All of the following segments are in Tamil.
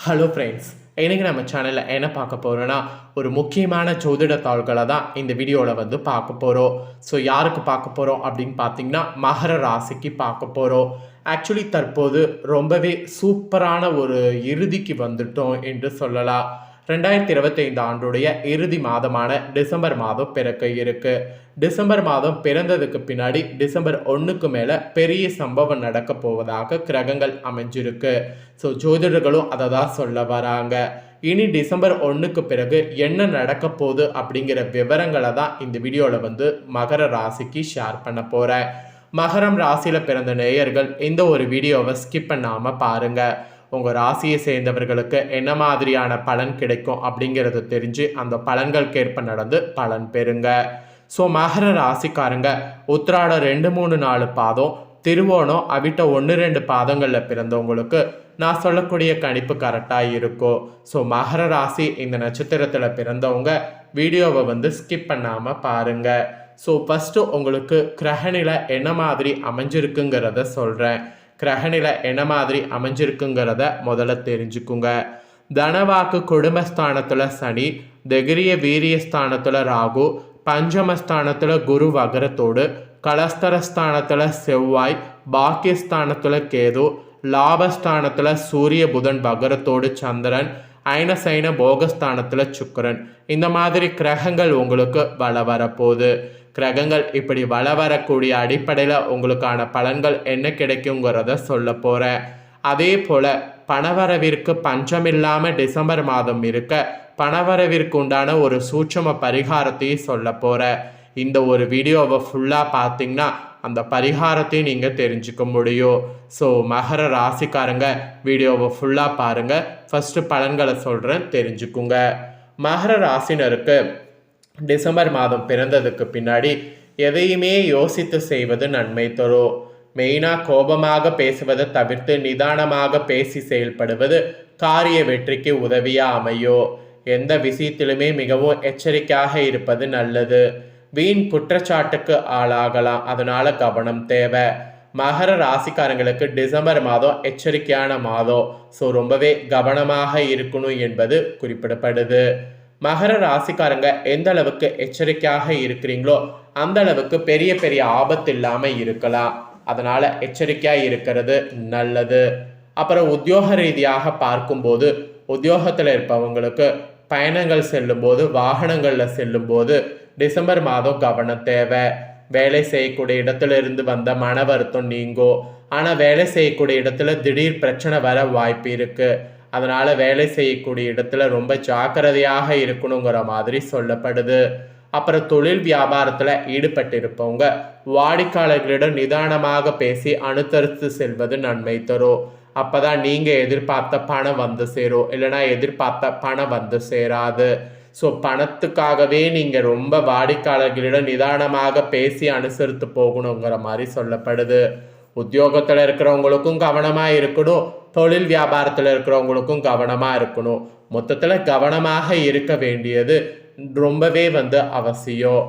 ஹலோ ஃப்ரெண்ட்ஸ், இன்றைக்கி நம்ம சேனலில் என்ன பார்க்க போகிறோன்னா ஒரு முக்கியமான ஜோதிட தாள்களை தான் இந்த வீடியோவில் பார்க்க போகிறோம். ஸோ யாருக்கு பார்க்க போகிறோம் அப்படின்னு பார்த்தீங்கன்னா மகர ராசிக்கு பார்க்க போகிறோம். ஆக்சுவலி தற்போது ரொம்பவே சூப்பரான ஒரு இறுதிக்கு வந்துட்டோம் என்று சொல்லலாம். 2025 ஆண்டுடைய இறுதி மாதமான டிசம்பர் மாதம் பிறக்க இருக்கு. டிசம்பர் மாதம் பிறந்ததுக்கு பின்னாடி டிசம்பர் 1க்கு மேலே பெரிய சம்பவம் நடக்க போவதாக கிரகங்கள் அமைஞ்சிருக்கு. ஸோ ஜோதிடர்களும் அதை தான் சொல்ல வராங்க. இனி டிசம்பர் 1க்கு பிறகு என்ன நடக்க போகுது அப்படிங்கிற விவரங்களை தான் இந்த வீடியோவில் மகர ராசிக்கு ஷேர் பண்ண போகிறேன். மகரம் ராசியில் பிறந்த நேயர்கள் இந்த ஒரு வீடியோவை ஸ்கிப் பண்ணாமல் பாருங்கள். உங்கள் ராசியை சேர்ந்தவர்களுக்கு என்ன மாதிரியான பலன் கிடைக்கும் அப்படிங்கிறத தெரிஞ்சு அந்த பலன்களுக்கேற்ப நடந்து பலன் பெறுங்க. ஸோ மகர ராசிக்காரங்க உத்திராடம் 2, 3, 4 பாதம், திருவோணம், அவிட்ட 1, 2 பாதங்களில் பிறந்தவங்களுக்கு நான் சொல்லக்கூடிய கணிப்பு கரெக்டாக இருக்கும். ஸோ மகர ராசி இந்த நட்சத்திரத்தில் பிறந்தவங்க வீடியோவை ஸ்கிப் பண்ணாமல் பாருங்கள். ஸோ ஃபஸ்ட்டு உங்களுக்கு கிரகணில என்ன மாதிரி அமைஞ்சிருக்குங்கிறத சொல்கிறேன். கிரகணில என்ன மாதிரி அமைஞ்சிருக்குங்கிறத முதல்ல தெரிஞ்சுக்குங்க. தனவாக்கு குடும்பஸ்தானத்தில் சனி, தைரிய வீரியஸ்தானத்தில் ராகு, பஞ்சமஸ்தானத்தில் குரு வகரத்தோடு, கலஸ்தரஸ்தானத்தில் செவ்வாய், பாக்கியஸ்தானத்தில் கேது, லாபஸ்தானத்தில் சூரிய புதன் வகரத்தோடு சந்திரன், ஐனசைன போகஸ்தானத்தில் சுக்கிரன். இந்த மாதிரி கிரகங்கள் உங்களுக்கு வள வரப்போகுது. கிரகங்கள் இப்படி வள வரக்கூடிய அடிப்படையில் உங்களுக்கான பலன்கள் என்ன கிடைக்குங்கிறத சொல்ல போகிறேன். அதே போல் பணவரவிற்கு பஞ்சமில்லாமல் டிசம்பர் மாதம் இருக்க பணவரவிற்கு உண்டான ஒரு சூட்சம பரிகாரத்தையும் சொல்ல போகிறேன். இந்த ஒரு வீடியோவை ஃபுல்லாக பார்த்தீங்கன்னா அந்த பரிகாரத்தையும் நீங்கள் தெரிஞ்சுக்க முடியும். ஸோ மகர ராசிக்காரங்க வீடியோவை ஃபுல்லாக பாருங்கள். ஃபஸ்ட்டு பலன்களை சொல்கிறேன், தெரிஞ்சுக்குங்க. மகர ராசினருக்கு டிசம்பர் மாதம் பிறந்ததுக்கு பின்னாடி எதையுமே யோசித்து செய்வது நன்மை தரும். மெயினாக கோபமாக பேசுவதை தவிர்த்து நிதானமாக பேசி செயல்படுவது காரிய வெற்றிக்கு உதவியாக அமையும். எந்த விஷயத்திலுமே மிகவும் எச்சரிக்கையாக இருப்பது நல்லது. வீண் குற்றச்சாட்டுக்கு ஆளாகலாம், அதனால கவனம் தேவை. மகர ராசிக்காரங்களுக்கு டிசம்பர் மாதம் எச்சரிக்கையான மாதம். ஸோ ரொம்பவே கவனமாக இருக்கணும் என்பது குறிப்பிடப்படுது. மகர ராசிக்காரங்க எந்த அளவுக்கு எச்சரிக்கையாக இருக்கிறீங்களோ அந்த அளவுக்கு பெரிய பெரிய ஆபத்து இல்லாமல் இருக்கலாம். அதனால் எச்சரிக்கையாக இருக்கிறது நல்லது. அப்புறம் உத்தியோக ரீதியாக பார்க்கும்போது உத்தியோகத்தில் இருப்பவங்களுக்கு பயணங்கள் செல்லும்போது, வாகனங்களில் செல்லும்போது டிசம்பர் மாதம் கவனம் தேவை. வேலை செய்யக்கூடிய இடத்துல இருந்து வந்த மன வருத்தம் நீங்கும். ஆனால் வேலை செய்யக்கூடிய இடத்துல திடீர் பிரச்சனை வர வாய்ப்பு இருக்குது. அதனால் வேலை செய்யக்கூடிய இடத்துல ரொம்ப ஜாக்கிரதையாக இருக்கணுங்கிற மாதிரி சொல்லப்படுது. அப்புறம் தொழில் வியாபாரத்தில் ஈடுபட்டிருப்பவங்க வாடிக்கையாளர்களிடம் நிதானமாக பேசி அனுசரித்து செல்வது நன்மை தரும். அப்போ தான் நீங்கள் எதிர்பார்த்த பணம் வந்து சேரும், இல்லைனா எதிர்பார்த்த பணம் வந்து சேராது. ஸோ பணத்துக்காகவே நீங்கள் ரொம்ப வாடிக்கையாளர்களிடம் நிதானமாக பேசி அனுசரித்து போகணுங்கிற மாதிரி சொல்லப்படுது. உத்தியோகத்தில் இருக்கிறவங்களுக்கும் கவனமாக இருக்கணும், தொழில் வியாபாரத்தில் இருக்கிறவங்களுக்கும் கவனமாக இருக்கணும். மொத்தத்தில் கவனமாக இருக்க வேண்டியது ரொம்பவே அவசியம்.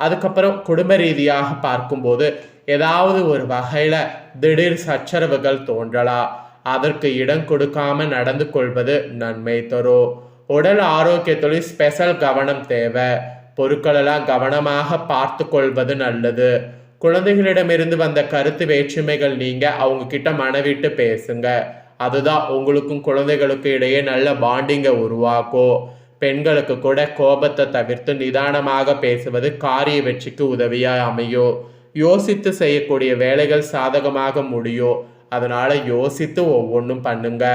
அதுக்கப்புறம் குடும்ப ரீதியாக பார்க்கும்போது ஏதாவது ஒரு வகையில் திடீர் சச்சரவுகள் தோன்றலாம். அதற்கு இடம் கொடுக்காம நடந்து கொள்வது நன்மை தரும். உடல் ஆரோக்கியத்தில் ஸ்பெஷல் கவனம் தேவை. பொருட்களெல்லாம் கவனமாக பார்த்து கொள்வது நல்லது. குழந்தைகளிடமிருந்து வந்த கருத்து வேற்றுமைகள் நீங்க அவங்க கிட்ட மனவிட்டு பேசுங்க. அதுதான் உங்களுக்கும் குழந்தைகளுக்கு இடையே நல்ல பாண்டிங்கை உருவாக்கும். பெண்களுக்கு கூட கோபத்தை தவிர்த்து நிதானமாக பேசுவது காரிய வெற்றிக்கு உதவியாக அமையும். யோசித்து செய்யக்கூடிய வேலைகள் சாதகமாக முடியும். அதனால யோசித்து ஒவ்வொன்றும் பண்ணுங்க.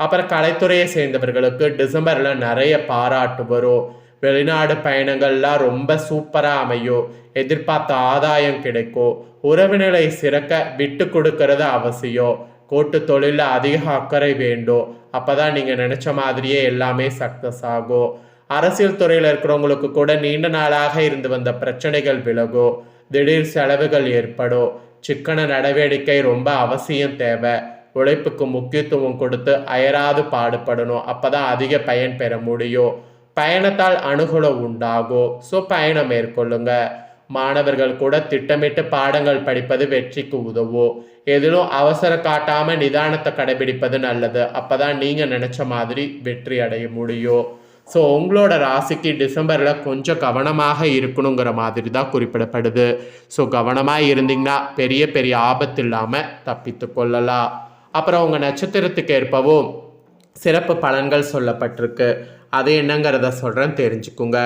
அப்புறம் கலைத்துறையை சேர்ந்தவர்களுக்கு டிசம்பரில் நிறைய பாராட்டு வரும். வெளிநாடு பயணங்கள்லாம் ரொம்ப சூப்பராக அமையும். எதிர்பார்த்த ஆதாயம் கிடைக்கும். உறவுநிலை சிறக்க விட்டு கொடுக்கறது அவசியம். கூட்டு தொழிலில் அதிக அக்கறை வேண்டும். அப்போ தான் நீங்கள் நினச்ச மாதிரியே எல்லாமே சக்ஸஸ் ஆகும். அரசியல் துறையில் இருக்கிறவங்களுக்கு கூட நீண்ட நாளாக இருந்து வந்த பிரச்சனைகள் விலகும். திடீர் செலவுகள் ஏற்படும். சிக்கன நடவடிக்கை ரொம்ப அவசியம் தேவை. உழைப்புக்கு முக்கியத்துவம் கொடுத்து அயராது பாடுபடணும். அப்போ தான் அதிக பயன் பெற முடியும். பயணத்தால் அனுகூலம் உண்டாகும். ஸோ பயணம் மேற்கொள்ளுங்க. மாணவர்கள் கூட திட்டமிட்டு பாடங்கள் படிப்பது வெற்றிக்கு உதவும். எதிலும் அவசர காட்டாம நிதானத்தை கடைபிடிப்பது நல்லது. அப்பதான் நீங்க நினைச்ச மாதிரி வெற்றி அடைய முடியும். ஸோ உங்களோட ராசிக்கு டிசம்பரில் கொஞ்சம் கவனமாக இருக்கணுங்கிற மாதிரி தான் குறிப்பிடப்படுது. ஸோ கவனமாக இருந்தீங்கன்னா பெரிய பெரிய ஆபத்து இல்லாமல் தப்பித்து கொள்ளலாம். அப்புறம் உங்கள் நட்சத்திரத்துக்கு ஏற்பவும் சிறப்பு பலன்கள் சொல்லப்பட்டிருக்கு. அது என்னங்கிறத சொல்கிறேன், தெரிஞ்சுக்குங்க.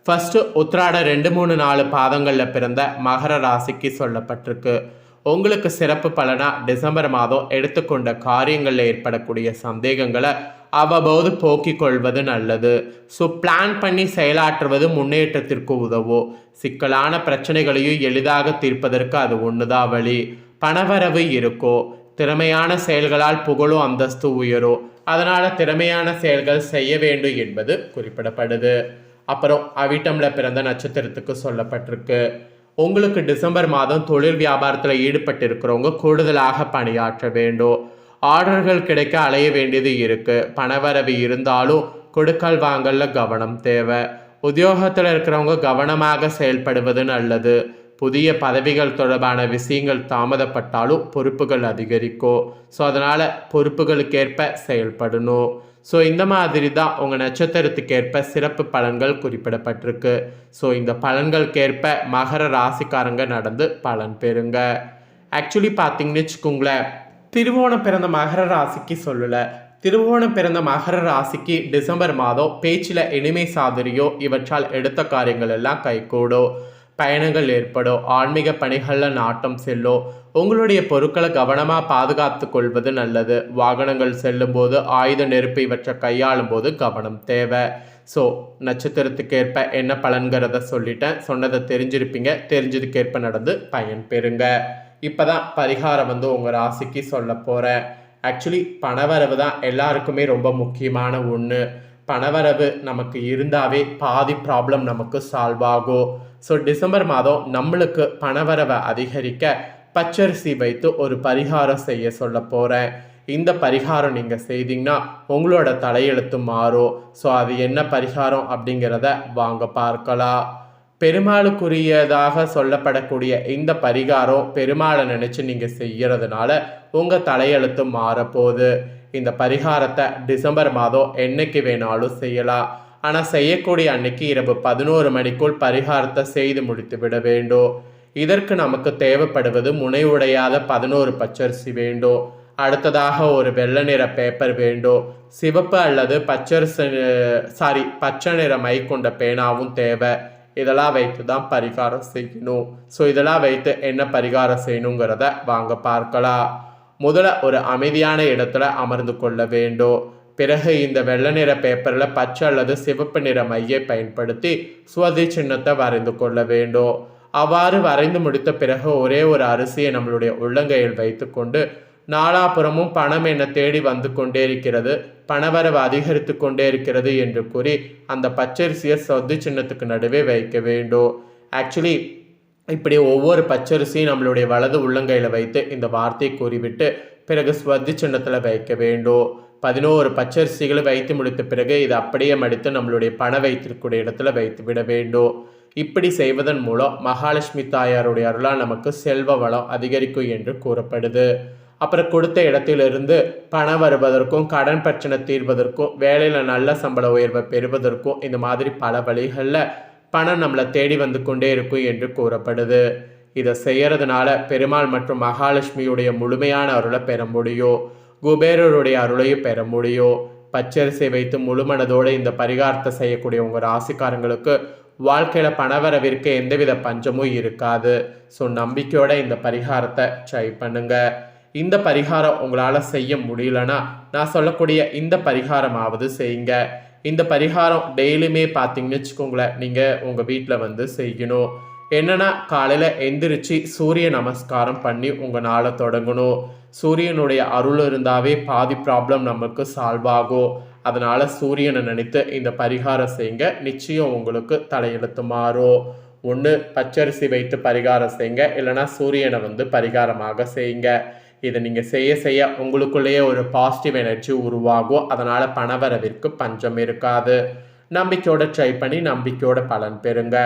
ஃபஸ்ட்டு உத்திராட 2, 3, 4 பாதங்களில் பிறந்த மகர ராசிக்கு சொல்லப்பட்டிருக்கு. உங்களுக்கு சிறப்பு பலனாக டிசம்பர் மாதம் எடுத்துக்கொண்ட காரியங்களில் ஏற்படக்கூடிய சந்தேகங்களை அவ்வப்போது போக்கிக் கொள்வது நல்லது. ஸோ பிளான் பண்ணி செயலாற்றுவது முன்னேற்றத்திற்கு உதவும். சிக்கலான பிரச்சனைகளையும் எளிதாக தீர்ப்பதற்கு அது ஒன்று தான் வழி. பணவரவு இருக்கும். திறமையான செயல்களால் புகழும் அந்தஸ்து உயரும். அதனால் திறமையான செயல்கள் செய்ய வேண்டும் என்பது குறிப்பிடப்படுது. அப்புறம் அவிட்டமில் பிறந்த நட்சத்திரத்துக்கு சொல்லப்பட்டிருக்கு. உங்களுக்கு டிசம்பர் மாதம் தொழில் வியாபாரத்தில் ஈடுபட்டு இருக்கிறவங்க கூடுதலாக பணியாற்ற வேண்டும். ஆர்டர்கள் கிடைக்க அலைய வேண்டியது இருக்குது. பணவரவு இருந்தாலும் கொடுக்கல் வாங்கல கவனம் தேவை. உத்தியோகத்தில் இருக்கிறவங்க கவனமாக செயல்படுவது நல்லது. புதிய பதவிகள் தொடர்பான விஷயங்கள் தாமதப்பட்டாலும் பொறுப்புகள் அதிகரிக்கும். ஸோ அதனால் பொறுப்புகளுக்கேற்ப செயல்படணும். ஸோ இந்த மாதிரி தான் உங்கள் நட்சத்திரத்துக்கேற்ப சிறப்பு பலன்கள் குறிப்பிடப்பட்டிருக்கு. ஸோ இந்த பலன்களுக்கேற்ப மகர ராசிக்காரங்க நடந்து பலன் பெறுங்க. ஆக்சுவலி பார்த்தீங்கன்னு வச்சுக்கோங்களேன், திருவோணம் பிறந்த மகர ராசிக்கு சொல்லலை. திருவோணம் பிறந்த மகர ராசிக்கு டிசம்பர் மாதம் பேச்சில் இனிமை சாதுரியோ இவற்றால் எடுத்த காரியங்கள் எல்லாம் கைகூடும். பயணங்கள் ஏற்படும். ஆன்மீக பணிகளில் நாட்டம் செல்லும். உங்களுடைய பொருட்களை கவனமாக பாதுகாத்து கொள்வது நல்லது. வாகனங்கள் செல்லும் போது ஆயுத நெருப்பு இவற்றை கையாளும் போது கவனம் தேவை. ஸோ நட்சத்திரத்துக்கேற்ப என்ன பலன்கிறத சொல்லிட்டேன். சொன்னதை தெரிஞ்சிருப்பீங்க. தெரிஞ்சதுக்கேற்ப நடந்து பயன் பெறுங்க. இப்போ தான் பரிகாரம் உங்கள் ராசிக்கு சொல்ல போகிறேன். ஆக்சுவலி பணவரவு தான் எல்லாருக்குமே ரொம்ப முக்கியமான ஒன்று. பணவரவு நமக்கு இருந்தாவே பாதி ப்ராப்ளம் நமக்கு சால்வ் ஆகும். ஸோ டிசம்பர் மாதம் நம்மளுக்கு பணவரவை அதிகரிக்க பச்சரிசி வைத்து ஒரு பரிகாரம் செய்ய சொல்ல போகிறேன். இந்த பரிகாரம் நீங்கள் செய்தீங்கன்னா உங்களோட தலையெழுத்து மாறும். ஸோ அது என்ன பரிகாரம் அப்படிங்கிறத வாங்க பார்க்கலாம். பெருமாளுக்குரியதாக சொல்லப்படக்கூடிய இந்த பரிகாரம் பெருமாளை நினச்சி நீங்கள் செய்கிறதுனால உங்கள் தலையெழுத்து மாறப்போகுது. இந்த பரிகாரத்தை டிசம்பர் மாதம் என்னைக்கு வேணாலும் செய்யலாம். ஆனால் செய்யக்கூடிய அன்னைக்கு இரவு 11 மணிக்குள் பரிகாரத்தை செய்து முடித்து விட வேண்டும். இதற்கு நமக்கு தேவைப்படுவது முனைவுடையாத 11 பச்சரிசி வேண்டும். அடுத்ததாக ஒரு வெள்ளை நிற பேப்பர் வேண்டும். சிவப்பு அல்லது பச்சை நிற மை கொண்ட பேனாவும் தேவை. இதெல்லாம் வைத்து தான் பரிகாரம் செய்யணும். ஸோ இதெல்லாம் வைத்து என்ன பரிகாரம் செய்யணுங்கிறத வாங்க பார்க்கலாம். முதல்ல ஒரு அமைதியான இடத்துல அமர்ந்து கொள்ள வேண்டும். பிறகு இந்த வெள்ளை நிற பேப்பரில் பச்சை அல்லது சிவப்பு நிற மையை பயன்படுத்தி சுவதி சின்னத்தை வரைந்து கொள்ள வேண்டும். அவ்வாறு வரைந்து முடித்த பிறகு ஒரே ஒரு அரிசியை நம்மளுடைய உள்ளங்கையில் வைத்து கொண்டு நாலாபுறமும் பணம் என்னை தேடி வந்து கொண்டே இருக்கிறது, பணவரவு அதிகரித்து கொண்டே இருக்கிறது என்று கூறி அந்த பச்சரிசியை சொத்து சின்னத்துக்கு நடுவே வைக்க வேண்டும். ஆக்சுவலி இப்படி ஒவ்வொரு பச்சரிசியும் நம்மளுடைய வலது உள்ளங்கையில் வைத்து இந்த வார்த்தையை கூறிவிட்டு பிறகு ஸ்வத்தி சின்னத்தில் வைக்க வேண்டும். 11 பச்சரிசிகளை வைத்து முடித்த பிறகு இது அப்படியே மடித்து நம்மளுடைய பணம் வைத்திருக்கூடிய இடத்துல வைத்து விட வேண்டும். இப்படி செய்வதன் மூலம் மகாலட்சுமி தாயாருடைய அருளால் நமக்கு செல்வ வளம் அதிகரிக்கும் என்று கூறப்படுது. அப்புறம் கொடுத்த இடத்திலிருந்து பணம் வருவதற்கும் கடன் பிரச்சனை தீர்வதற்கும் வேலையில் நல்ல சம்பள உயர்வை பெறுவதற்கும் இந்த மாதிரி பல வழிகளில் பணம் நம்மளை தேடி வந்து கொண்டே இருக்கும் என்று கூறப்படுது. இதை செய்யறதுனால பெருமாள் மற்றும் மகாலட்சுமியுடைய முழுமையான அருளை பெற முடியும். குபேரருடைய அருளையும் பெற முடியும். பச்சரிசை வைத்து முழுமனதோடு இந்த பரிகாரத்தை செய்யக்கூடிய உங்கள் ராசிக்காரங்களுக்கு வாழ்க்கையில் பணவரவிற்கு எந்தவித பஞ்சமும் இருக்காது. ஸோ நம்பிக்கையோட இந்த பரிகாரத்தை ட்ரை பண்ணுங்க. இந்த பரிகாரம் உங்களால் செய்ய முடியலன்னா நான் சொல்லக்கூடிய இந்த பரிகாரமாவது செய்யுங்க. இந்த பரிகாரம் டெய்லியுமே பார்த்தீங்கன்னு வச்சுக்கோங்களேன், நீங்கள் உங்கள் வீட்டில் செய்யணும். என்னென்னா காலையில் எந்திரிச்சு சூரிய நமஸ்காரம் பண்ணி உங்கள் நாளை தொடங்கணும். சூரியனுடைய அருள் இருந்தாவே பாதி ப்ராப்ளம் நமக்கு சால்வ் ஆகும். அதனால் சூரியனை நினைத்து இந்த பரிகாரம் செய்யுங்க. நிச்சயம் உங்களுக்கு தலையெழுத்து மாறும். ஒன்று பச்சரிசி வைத்து பரிகாரம் செய்யுங்க, இல்லைனா சூரியனை பரிகாரமாக செய்யுங்க. இதை நீங்கள் செய்ய செய்ய உங்களுக்குள்ளேயே ஒரு பாசிட்டிவ் எனர்ஜி உருவாகும். அதனால் பணவரவிற்கு பஞ்சம் இருக்காது. நம்பிக்கையோட ட்ரை பண்ணி நம்பிக்கையோட பலன் பெறுங்க.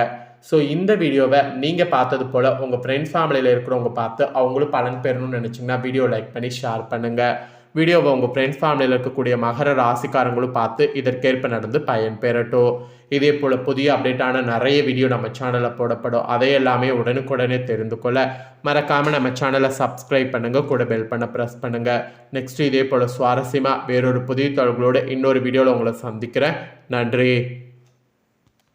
ஸோ இந்த வீடியோவை நீங்கள் பார்த்தது போல் உங்கள் ஃப்ரெண்ட்ஸ் ஃபேமிலியில் இருக்கிறவங்க பார்த்து அவங்களும் பலன் பெறணும்னு நினச்சிங்கன்னா வீடியோ லைக் பண்ணி ஷேர் பண்ணுங்கள். வீடியோவை உங்கள் ஃப்ரெண்ட்ஸ் ஃபேமிலியில் இருக்கக்கூடிய மகர ராசிக்காரங்களும் பார்த்து இதற்கேற்ப நடந்து பயன் பெறட்டும். இதே போல் புதிய அப்டேட்டான நிறைய வீடியோ நம்ம சேனலில் போடப்படும். அதை எல்லாமே உடனுக்குடனே தெரிந்து கொள்ள மறக்காமல் நம்ம சேனலை சப்ஸ்கிரைப் பண்ணுங்கள், கூட பெல் பண்ண ப்ரெஸ் பண்ணுங்கள். நெக்ஸ்ட்டு இதே போல் சுவாரஸ்யமாக வேறொரு புதிய தகவல்களோடு இன்னொரு வீடியோவில் உங்களை சந்திக்கிறேன். நன்றி.